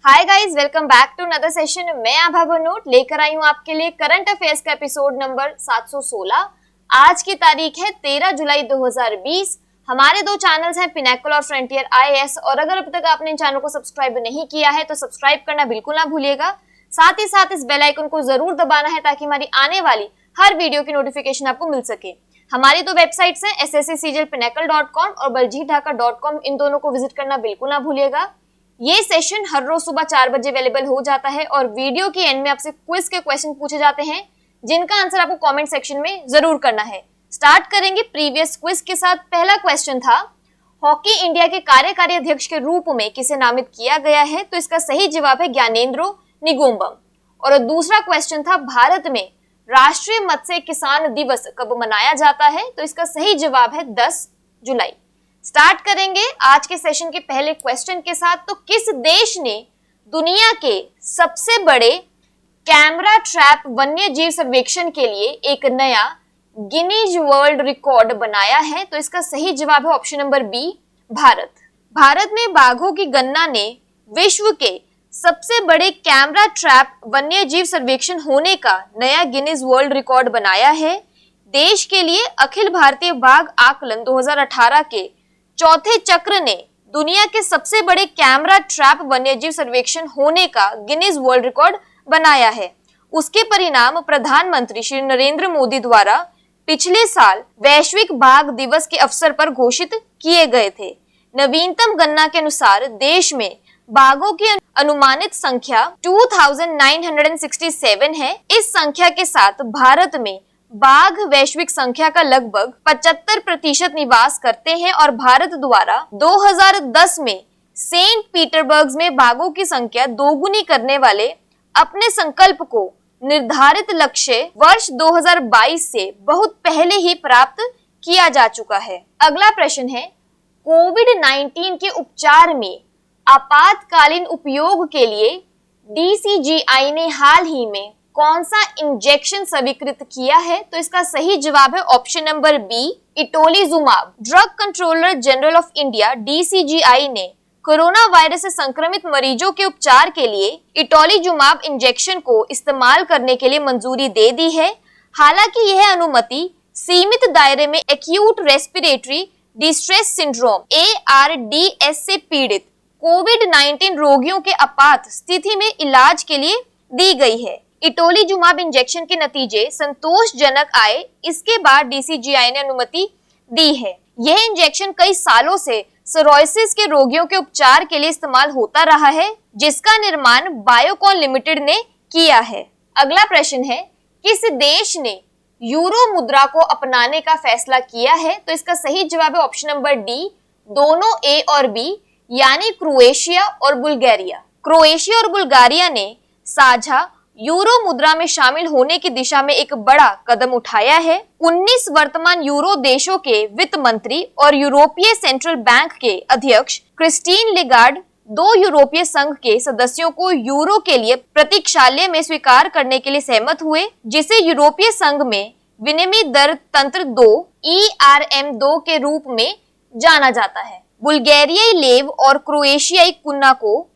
Hi guys, welcome back to another session. मैं आभा बनोट लेकर आई हूँ आपके लिए करंट अफेयर्स का एपिसोड नंबर 716। आज की तारीख है 13 जुलाई 2020। हमारे दो चैनल्स हैं पिनेकल और फ्रंटियर आईएएस, और अगर अब तक आपने इन चैनल को सब्सक्राइब नहीं किया है तो सब्सक्राइब करना बिल्कुल ना भूलिएगा। साथ ही साथ इस बेल आइकन को जरूर दबाना है ताकि हमारी आने वाली हर वीडियो की नोटिफिकेशन आपको मिल सके। हमारी दो वेबसाइट्स हैं ssccglpinacle.com और baljeetdhaka.com। इन दोनों को विजिट करना बिल्कुल ना भूलिएगा। ये सेशन हर रोज सुबह 4 बजे अवेलेबल हो जाता है और वीडियो के एंड में आपसे क्विज के क्वेश्चन पूछे जाते हैं जिनका आंसर आपको कमेंट सेक्शन में जरूर करना है। स्टार्ट करेंगे प्रीवियस क्विज के साथ। पहला क्वेश्चन था, हॉकी इंडिया के कार्यकारी अध्यक्ष के रूप में किसे नामित किया गया है? तो इसका सही जवाब है ज्ञानेंद्रो निंगोमबम। और दूसरा क्वेश्चन था, भारत में राष्ट्रीय मत्स्य किसान दिवस कब मनाया जाता है? तो इसका सही जवाब है 10 जुलाई। स्टार्ट करेंगे आज के सेशन के पहले क्वेश्चन के साथ। तो किस देश ने दुनिया के सबसे बड़े कैमरा ट्रैप वन्य जीव सर्वेक्षण के लिए एक नया गिनीज वर्ल्ड रिकॉर्ड बनाया है? तो इसका सही जवाब है option number B, Bharat. Bharat में बाघों की गणना ने विश्व के सबसे बड़े कैमरा ट्रैप वन्य जीव सर्वेक्षण होने का नया गिनीज वर्ल्ड रिकॉर्ड बनाया है। देश के लिए अखिल भारतीय बाघ आकलन 2018 के चौथे चक्र ने दुनिया के सबसे बड़े कैमरा ट्रैप वन्यजीव सर्वेक्षण होने का गिनीज वर्ल्ड रिकॉर्ड बनाया है। उसके परिणाम प्रधानमंत्री श्री नरेंद्र मोदी द्वारा पिछले साल वैश्विक बाघ दिवस के अवसर पर घोषित किए गए थे। नवीनतम गणना के अनुसार देश में बाघों की अनुमानित संख्या 2967 है। इस संख्या के साथ भारत में बाघ वैश्विक संख्या का लगभग 75% निवास करते हैं और भारत द्वारा 2010 में सेंट पीटरबर्ग में बाघों की संख्या दोगुनी करने वाले अपने संकल्प को निर्धारित लक्ष्य वर्ष 2022 से बहुत पहले ही प्राप्त किया जा चुका है। अगला प्रश्न है, कोविड-19 के उपचार में आपातकालीन उपयोग के लिए DCGI ने हाल ही में कौन सा इंजेक्शन स्वीकृत किया है? तो इसका सही जवाब है option number B, itolizumab. Drug controller general of India DCGI ने कोरोना वायरस से संक्रमित मरीजों के उपचार के लिए इटोलिजुमाब इंजेक्शन को इस्तेमाल करने के लिए मंजूरी दे दी है। हालांकि यह अनुमति सीमित दायरे में acute respiratory distress syndrome ARDS से पीड़ित कोविड-19 रोगियों के आपात स्थिति में इलाज के लिए दी गई है। इटोलिजुमाब इंजेक्शन के नतीजे संतोषजनक आए, इसके बाद DCGI ने अनुमति दी है। यह इंजेक्शन कई सालों से सोरायसिस के रोगियों के उपचार के लिए इस्तेमाल होता रहा है, जिसका निर्माण बायोकॉन लिमिटेड ने किया है। अगला प्रश्न है, किस देश ने यूरो मुद्रा को अपनाने का फैसला किया है? तो इसका सही जवाब है ऑप्शन नंबर डी, दोनों ए और बी, यानी क्रोएशिया और बुल्गारिया। क्रोएशिया और बुल्गारिया ने साझा यूरो मुद्रा में शामिल होने की दिशा में एक बड़ा कदम उठाया है। 19 वर्तमान यूरो देशों के वित्त मंत्री और यूरोपीय सेंट्रल बैंक के अध्यक्ष क्रिस्टीन लेगार्ड 2 यूरोपीय संघ के सदस्यों को यूरो के लिए प्रतीक्षालय में स्वीकार करने के लिए सहमत हुए, जिसे यूरोपीय संघ में विनिमय दर तंत्र 2 ERM2 के रूप में जाना जाता है। बुल्गारियाई लेव और क्रोएशियाई कुना को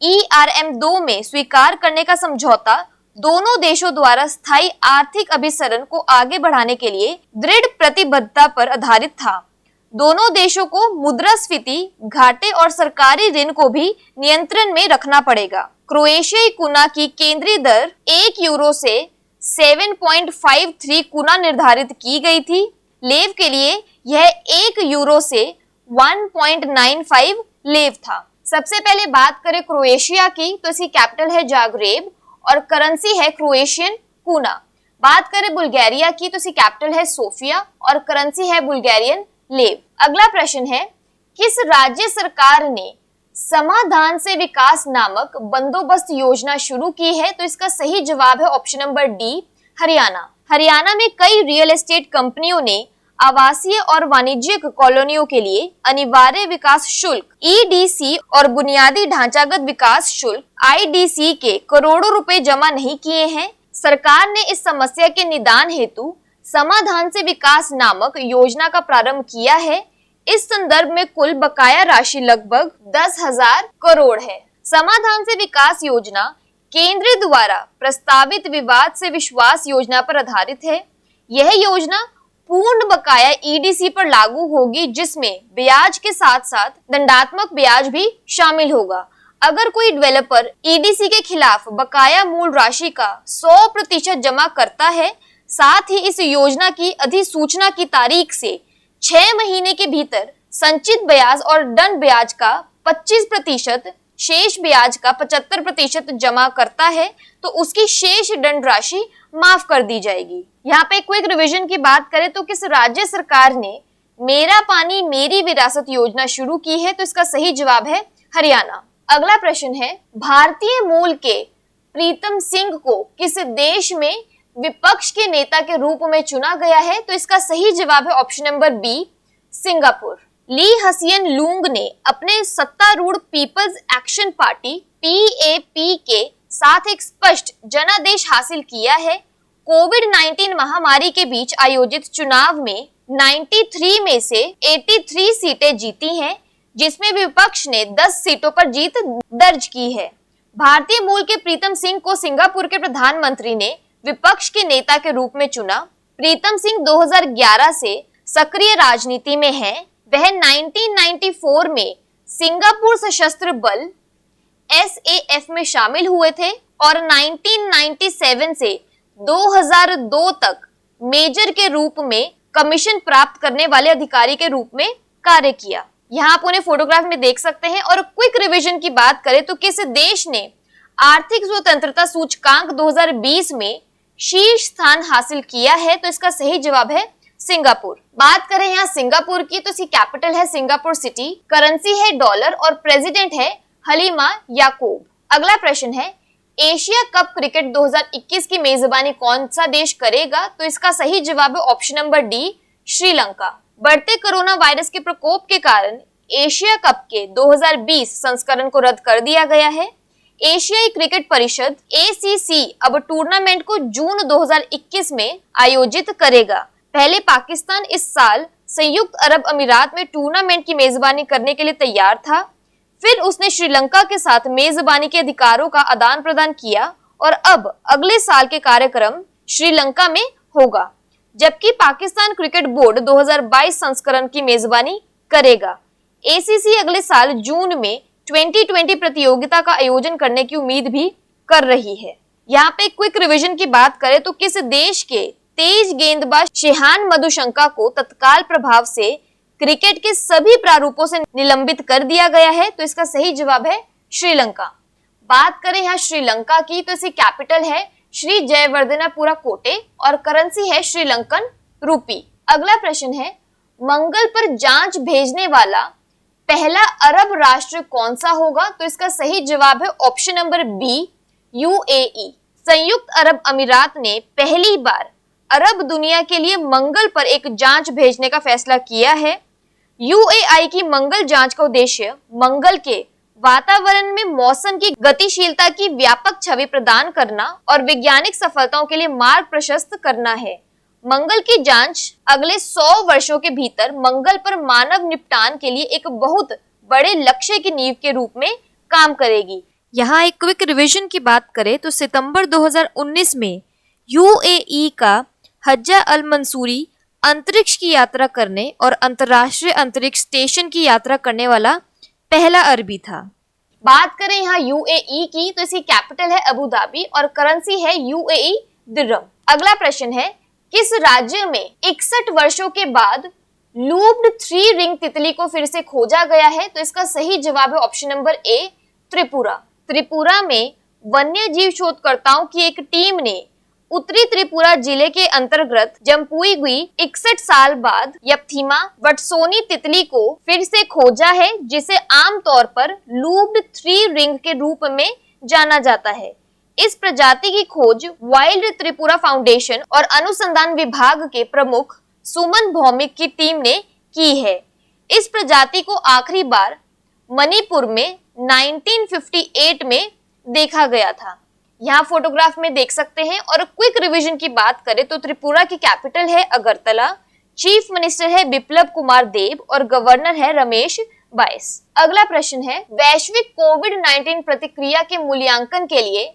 ERM2 में स्वीकार करने का समझौता दोनों देशों द्वारा स्थायी आर्थिक अभिसरण को आगे बढ़ाने के लिए दृढ़ प्रतिबद्धता पर आधारित था। दोनों देशों को मुद्रास्फीति घाटे और सरकारी ऋण को भी नियंत्रण में रखना पड़ेगा। क्रोएशियाई कुना की केंद्रीय दर 1 यूरो से 7.53 कुना निर्धारित की गई थी। लेव के लिए यह 1 यूरो से 1.95 लेव था। सबसे पहले बात करें क्रोएशिया की, तो इसकी कैपिटल है जाग्रेब और करेंसी है क्रोएशियन कुना। बात करें बुल्गारिया की, तो इसकी कैपिटल है सोफिया और करेंसी है बुल्गारियन लेव। अगला प्रश्न है, किस राज्य सरकार ने समाधान से विकास नामक बंदोबस्त योजना शुरू की है? तो इसका सही जवाब है option number D, Haryana. Haryana में कई रियल एस्टेट कंपनियों ने आवासीय और वाणिज्यिक कॉलोनियों के लिए अनिवार्य विकास शुल्क EDC और बुनियादी ढांचागत विकास शुल्क IDC के करोड़ों रुपए जमा नहीं किए हैं। सरकार ने इस समस्या के निदान हेतु समाधान से विकास नामक योजना का प्रारंभ किया है। इस संदर्भ में कुल बकाया राशि लगभग 10,000 करोड़ है। समाधान से विकास योजना केंद्र द्वारा प्रस्तावित विवाद से विश्वास योजना पर आधारित है। यह योजना पूर्ण बकाया ईडीसी पर लागू होगी, जिसमें ब्याज के साथ साथ दंडात्मक ब्याज भी शामिल होगा। अगर कोई डेवलपर ईडीसी के खिलाफ बकाया मूल राशि का 100% जमा करता है, साथ ही इस योजना की अधिसूचना की तारीख से 6 महीने के भीतर संचित ब्याज और दंड ब्याज का 25%, शेष ब्याज का 75% जमा करता है तो उसकी शेष दंड राशि माफ कर दी जाएगी। यहाँ पे क्विक रिवीजन की बात करें तो किस राज्य सरकार ने मेरा पानी मेरी विरासत योजना शुरू की है, तो इसका सही जवाब है हरियाणा। अगला प्रश्न है, भारतीय मूल के प्रीतम सिंह को किस देश में विपक्ष के नेता के रूप में चुना गया है, तो इसका सही जवाब है ऑप्शन नंबर बी, सिंगापुर। ली हसियन लूंग ने अपने सत्तारूढ़ पीपल्स एक्शन पार्टी पीएपी के साथ एक स्पष्ट जनादेश हासिल किया है। कोविड-19 महामारी के बीच आयोजित चुनाव में 93 में से 83 सीटें जीती हैं, जिसमें विपक्ष ने 10 सीटों पर जीत दर्ज की है। भारतीय मूल के प्रीतम सिंह को सिंगापुर के प्रधानमंत्री ने विपक्ष के नेता के रूप में चुना। प्रीतम सिंह 2011 से सक्रिय राजनीति में हैं। वह 1994 में सिंगापुर सशस्त्र बल SAF में शामिल हुए थे और 1997 से 2002 तक मेजर के रूप में कमीशन प्राप्त करने वाले अधिकारी के रूप में कार्य किया। यहाँ आप उन्हें फोटोग्राफ में देख सकते हैं। और क्विक रिवीजन की बात करें तो किस देश ने आर्थिक स्वतंत्रता सूचकांक 2020 में शीर्ष स्थान हासिल किया है, तो इसका सही जवाब है सिंगापुर। बात करें यहाँ सिंगापुर की तो इसकी कैपिटल है सिंगापुर सिटी, करेंसी है डॉलर और प्रेसिडेंट है हलीमा याकूब। अगला प्रश्न है, एशिया कप क्रिकेट 2021 की मेजबानी कौन सा देश करेगा, तो इसका सही जवाब है ऑप्शन नंबर डी, श्रीलंका। बढ़ते कोरोना वायरस के प्रकोप के कारण एशिया कप के 2020 संस्करण को रद्द कर दिया गया है। एशियाई क्रिकेट परिषद ACC अब टूर्नामेंट को जून 2021 में आयोजित करेगा। पहले पाकिस्तान इस साल संयुक्त अरब अमीरात में टूर्नामेंट की मेजबानी करने के लिए तैयार था, फिर उसने श्रीलंका के साथ मेजबानी के अधिकारों का आदान प्रदान किया और अब अगले साल के कार्यक्रम श्रीलंका में होगा, जबकि पाकिस्तान क्रिकेट बोर्ड 2022 संस्करण की मेजबानी करेगा। ACC अगले साल जून में T20 प्रतियोगिता का आयोजन करने की उम्मीद भी कर रही है। यहाँ पे क्विक रिवीजन की बात करें तो किस देश के तेज गेंदबाज शेहान मधुशंका को तत्काल प्रभाव से क्रिकेट के सभी प्रारूपों से निलंबित कर दिया गया है, तो इसका सही जवाब है श्रीलंका। बात करें यहाँ श्रीलंका की तो इसकी कैपिटल है श्री जयवर्धनापुरा कोटे और करेंसी है श्रीलंकन रूपी। अगला प्रश्न है, मंगल पर जांच भेजने वाला पहला अरब राष्ट्र कौन सा होगा, तो इसका सही जवाब है ऑप्शन नंबर बी, UAE। संयुक्त अरब अमीरात ने पहली बार अरब दुनिया के लिए मंगल पर एक जांच भेजने का फैसला किया है। UAE की मंगल जांच का उद्देश्य मंगल के वातावरण में मौसम की गतिशीलता की व्यापक छवि प्रदान करना और वैज्ञानिक सफलताओं के लिए मार्ग प्रशस्त करना है। मंगल की जांच अगले 100 वर्षों के भीतर मंगल पर मानव निपटान के लिए एक बहुत बड़े लक्ष्य की नींव के रूप में काम करेगी। यहाँ एक क्विक रिवीजन की बात करें तो सितंबर 2019 में UAE का हज्जा अल मंसूरी अंतरिक्ष की यात्रा करने और अंतर्राष्ट्रीय अंतरिक्ष स्टेशन की यात्रा करने वाला पहला अरबी था। बात करें यहाँ UAE की तो इसकी कैपिटल है अबू धाबी और करेंसी है UAE दिरहम। अगला प्रश्न है, किस राज्य में 61 वर्षों के बाद लूप्ड 3 रिंग तितली को फिर से खोजा गया है, तो इसका सही जवाब है option number A, Tripura. Tripura में वन्य जीव शोधकर्ताओं की एक टीम ने उत्तरी त्रिपुरा जिले के अंतर्गत जम्पुई गुई 61 साल बाद यप्थिमा वटसोनी तितली को फिर से खोजा है, जिसे आमतौर पर लूप्ड 3 रिंग के रूप में जाना जाता है। इस प्रजाति की खोज वाइल्ड त्रिपुरा फाउंडेशन और अनुसंधान विभाग के प्रमुख सुमन भौमिक की टीम ने की है। इस प्रजाति को आखिरी बार मणिपुर में 1958 में देखा गया था। यहाँ फोटोग्राफ में देख सकते हैं। और क्विक रिवीजन की बात करें तो त्रिपुरा की कैपिटल है अगरतला, चीफ मिनिस्टर है बिप्लब कुमार देब और गवर्नर है रमेश 22। अगला प्रश्न है, वैश्विक कोविड-19 प्रतिक्रिया के मूल्यांकन के लिए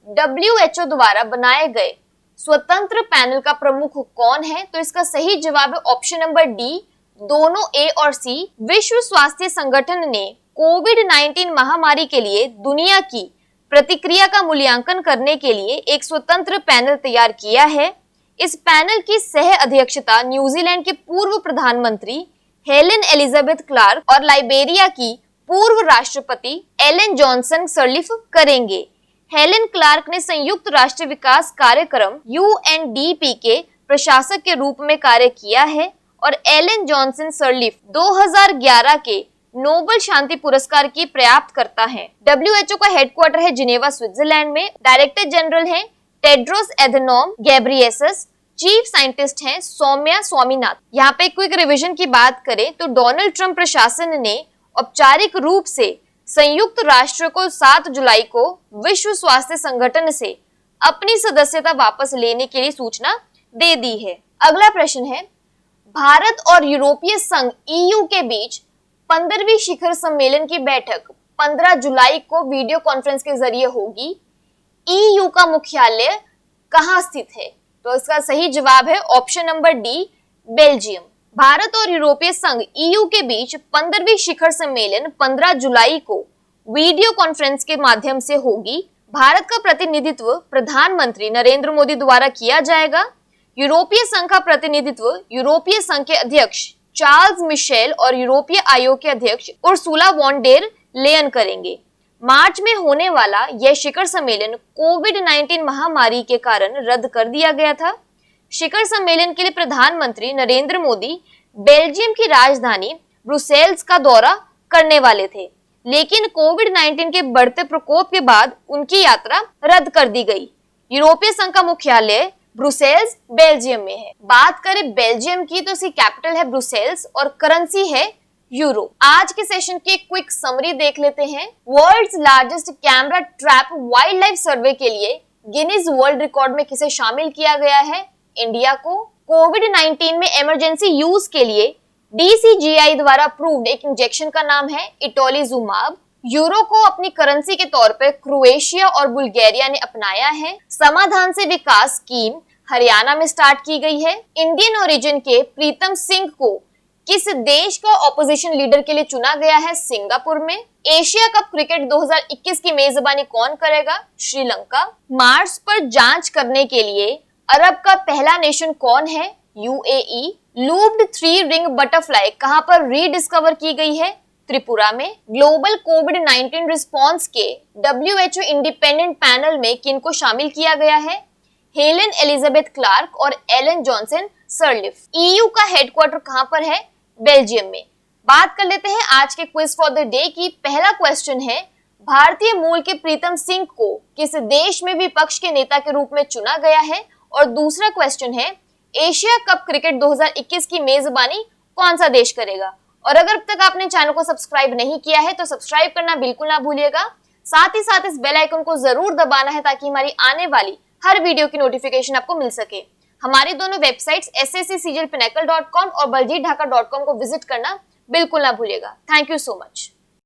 WHO द्वारा बनाए गए स्वतंत्र पैनल का प्रमुख कौन है? तो इसका सही जवाब है ऑप्शन नंबर डी, दोनों ए और सी। विश्व स्वास्थ्य संगठन ने कोविड-19 महामारी के लिए दुनिया की प्रतिक्रिया का मूल्यांकन करने के लिए एक स्वतंत्र पैनल तैयार किया है। इस पैनल की सह अध्यक्षता न्यूजीलैंड के पूर्व प्रधानमंत्री हेलेन एलिजाबेथ क्लार्क और लाइबेरिया की पूर्व राष्ट्रपति एलन जॉनसन सर्लिफ करेंगे। हेलेन क्लार्क ने संयुक्त राष्ट्र विकास कार्यक्रम UNDP के प्रशासक के रूप में कार्य किया है और एलन जॉनसन सर्लिफ 2011 के नोबेल शांति पुरस्कार की प्राप्त करता है। WHO का हेडक्वार्टर है जिनेवा, स्विट्जरलैंड में। डायरेक्टर जनरल है टेड्रोस एधनोम घेब्रेयेसस। चीफ साइंटिस्ट हैं सौम्या स्वामीनाथन। यहाँ पे क्विक रिवीजन की बात करें तो डोनाल्ड ट्रंप प्रशासन ने औपचारिक रूप से संयुक्त राष्ट्र को 7 जुलाई को विश्व स्वास्थ्य संगठन से अपनी सदस्यता वापस लेने के लिए सूचना दे दी है। अगला प्रश्न है, भारत और यूरोपीय संघ EU के बीच 15वीं शिखर सम्मेलन की बैठक 15 जुलाई को वीडियो कॉन्फ्रेंस के जरिए होगी। EU का मुख्यालय कहाँ स्थित है? तो इसका सही जवाब है option number D, Belgium. Bharat और यूरोपीय संघ EU के बीच 15वीं शिखर सम्मेलन 15 जुलाई को वीडियो कॉन्फ्रेंस के माध्यम से होगी। भारत का प्रतिनिधित्व प्रधानमंत्री नरेंद्र मोदी द्वारा किया जाएगा। यूरोपीय संघ का प्रतिनिधित्व यूरोपीय संघ के अध्यक्ष चार्ल्स मिशेल और यूरोपीय आयोग के अध्यक्ष उर्सुला वॉन डेर लेयन करेंगे। मार्च में होने वाला यह शिखर सम्मेलन कोविड-19 महामारी के कारण रद्द कर दिया गया था। शिखर सम्मेलन के लिए प्रधानमंत्री नरेंद्र मोदी बेल्जियम की राजधानी ब्रुसेल्स का दौरा करने वाले थे, लेकिन कोविड-19 के बढ़ते प्रकोप के बाद उनकी यात्रा रद्द कर दी गई। यूरोपीय संघ का मुख्यालय ब्रुसेल्स बेल्जियम में है। बात करें बेल्जियम की तो इसकी कैपिटल है ब्रुसेल्स और करेंसी है यूरो। आज के सेशन की क्विक समरी देख लेते हैं। World's largest camera trap wild life survey के लिए गिनीज वर्ल्ड रिकॉर्ड में किसे शामिल किया गया है? इंडिया को। कोविड-19 में इमरजेंसी यूज के लिए DCGI द्वारा अप्रूव्ड एक इंजेक्शन का नाम है इटोलिजुमाब। यूरो को अपनी करेंसी के तौर पर क्रोएशिया और बुल्गारिया ने अपनाया है। समाधान से विकास स्कीम हरियाणा में स्टार्ट की गई है। इंडियन ओरिजिन के प्रीतम सिंह को किस देश का ऑपोजिशन लीडर के लिए चुना गया है? सिंगापुर में। एशिया कप क्रिकेट 2021 की मेजबानी कौन करेगा? श्रीलंका। मार्स पर जांच करने के लिए अरब का पहला नेशन कौन है? UAE। लूप्ड 3 रिंग बटरफ्लाई कहां पर रीडिस्कवर की गई है? त्रिपुरा में। ग्लोबल कोविड-19 रिस्पांस के WHO इंडिपेंडेंट पैनल में किनको शामिल किया गया है? हेलेन एलिजाबेथ क्लार्क और एलन जॉनसन सर्लिफ। EU का हेडक्वार्टर कहां पर है? बेल्जियम में। बात कर लेते हैं आज के क्विज फॉर द डे की। पहला क्वेश्चन है, भारतीय मूल के प्रीतम सिंह को किस देश में विपक्ष के नेता के रूप में चुना गया है? और दूसरा क्वेश्चन है, एशिया कप क्रिकेट 2021 की मेजबानी कौन सा देश करेगा? और अगर अब तक आपने चैनल को सब्सक्राइब नहीं किया है तो सब्सक्राइब करना बिल्कुल ना भूलिएगा। साथ ही साथ इस बेल आइकन को जरूर दबाना है ताकि हमारी आने वाली हर वीडियो की नोटिफिकेशन आपको मिल सके। हमारी दोनों वेबसाइट्स SSCCGLPinnacle.com और baljeetdhaka.com को विजिट करना बिल्कुल ना भूलिएगा। Thank you so much.